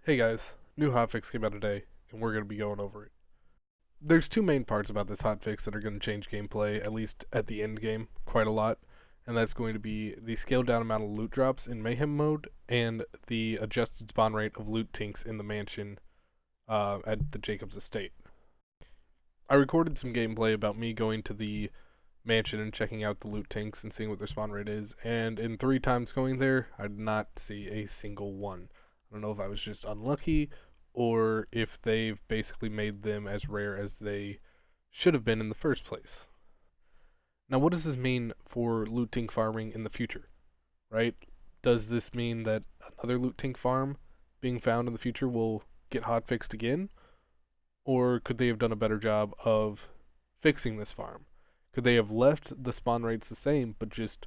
Hey guys, new hotfix came out today, and we're going to be going over it. There's two main parts about this hotfix that are going to change gameplay, at least at the end game, quite a lot, and that's going to be the scaled down amount of loot drops in Mayhem mode, and the adjusted spawn rate of loot tinks in the mansion at the Jacobs estate. I recorded some gameplay about me going to the mansion and checking out the loot tinks and seeing what their spawn rate is, and in 3 times going there, I did not see a single one. I don't know if I was just unlucky or if they've basically made them as rare as they should have been in the first place. Now, what does this mean for loot tink farming in the future, right? Does this mean that another loot tink farm being found in the future will get hotfixed again? Or could they have done a better job of fixing this farm? Could they have left the spawn rates the same, but just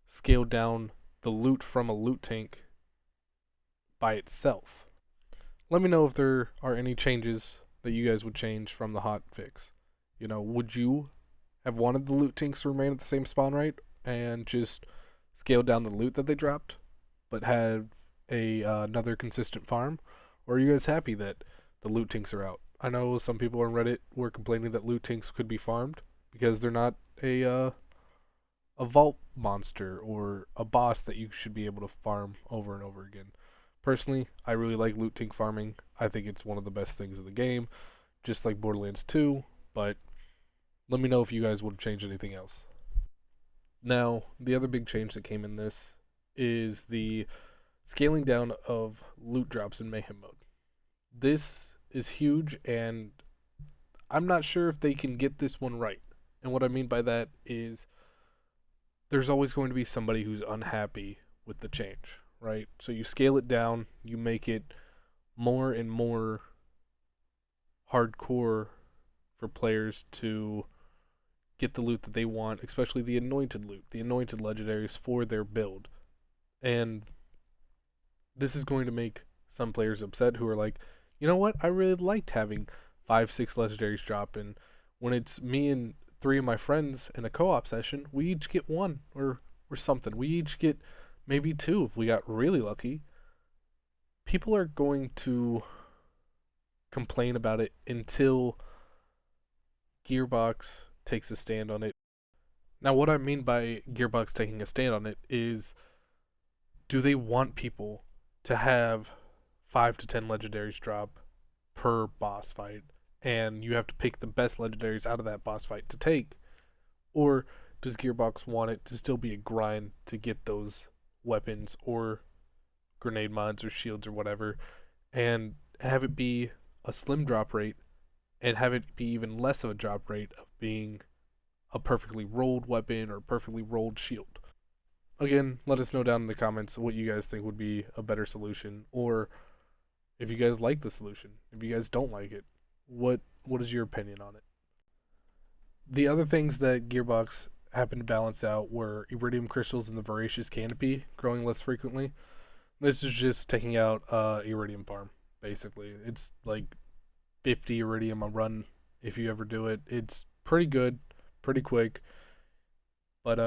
scaled down the loot from a loot tank by itself? Let me know if there are any changes that you guys would change from the hot fix. Would you have wanted the loot tanks to remain at the same spawn rate and just scale down the loot that they dropped, but have another consistent farm? Or are you guys happy that the loot tanks are out? I know some people on Reddit were complaining that loot tanks could be farmed because they're not a vault monster or a boss that you should be able to farm over and over again. Personally, I really like loot tank farming. I think it's one of the best things in the game, just like Borderlands 2, but let me know if you guys would change anything else. Now, the other big change that came in this is the scaling down of loot drops in Mayhem mode. This is huge, and I'm not sure if they can get this one right. And what I mean by that is there's always going to be somebody who's unhappy with the change, right? So you scale it down, you make it more and more hardcore for players to get the loot that they want, especially the anointed loot, the anointed legendaries for their build. And this is going to make some players upset who are like, you know what, I really liked having 5, 6 legendaries drop, and when it's me and 3 of my friends in a co-op session, we each get one or something. We each get maybe 2 if we got really lucky. People are going to complain about it until Gearbox takes a stand on it. Now, what I mean by Gearbox taking a stand on it is, do they want people to have 5 to 10 legendaries drop per boss fight, and you have to pick the best legendaries out of that boss fight to take? Or does Gearbox want it to still be a grind to get those weapons or grenade mods or shields or whatever, and have it be a slim drop rate, and have it be even less of a drop rate of being a perfectly rolled weapon or perfectly rolled shield? Again, let us know down in the comments what you guys think would be a better solution, or if you guys like the solution. If you guys don't like it, what is your opinion on it? The other things that Gearbox happened to balance out were iridium crystals in the voracious canopy growing less frequently. This is just taking out iridium farm, basically. It's like 50 iridium a run if you ever do it. It's pretty good, pretty quick, but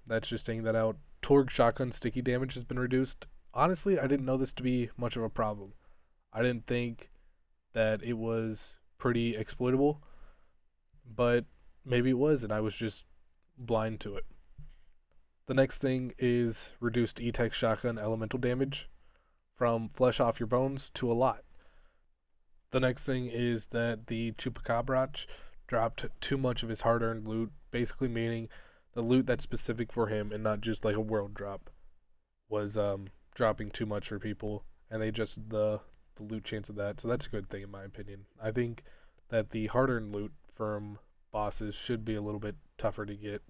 that's just taking that out. Torg shotgun sticky damage has been reduced. Honestly, I didn't know this to be much of a problem. I didn't think that it was pretty exploitable, but maybe it was, and I was just blind to it. The next thing is reduced E-Tech shotgun elemental damage from flesh off your bones to a lot. The next thing is that the Chupacabrach dropped too much of his hard-earned loot, basically meaning the loot that's specific for him and not just like a world drop was dropping too much for people, and they just the loot chance of that. So that's a good thing in my opinion. I think that the hard-earned loot from bosses should be a little bit tougher to get.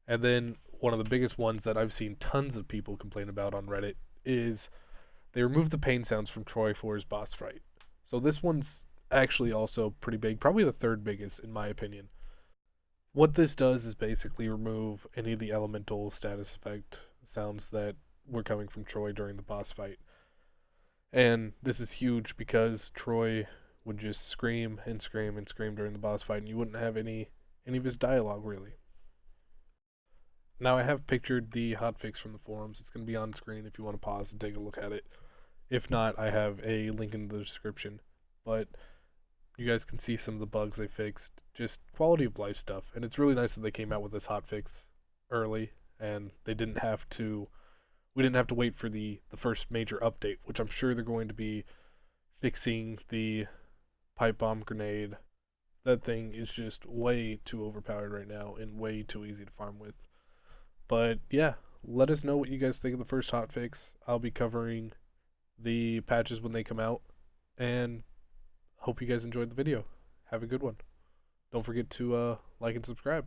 And then one of the biggest ones that I've seen tons of people complain about on Reddit is they removed the pain sounds from Troy for his boss fight. So this one's actually also pretty big, probably the third biggest in my opinion. What this does is basically remove any of the elemental status effect sounds that were coming from Troy during the boss fight. And this is huge because Troy would just scream and scream and scream during the boss fight, and you wouldn't have any of his dialogue really. Now I have pictured the hotfix from the forums. It's going to be on screen if you want to pause and take a look at it. If not, I have a link in the description. But you guys can see some of the bugs they fixed, just quality of life stuff. And it's really nice that they came out with this hotfix early, and we didn't have to wait for the first major update, which I'm sure they're going to be fixing the pipe bomb grenade. That thing is just way too overpowered right now and way too easy to farm with. But yeah, let us know what you guys think of the first hotfix. I'll be covering the patches when they come out, and hope you guys enjoyed the video. Have a good one. Don't forget to like and subscribe.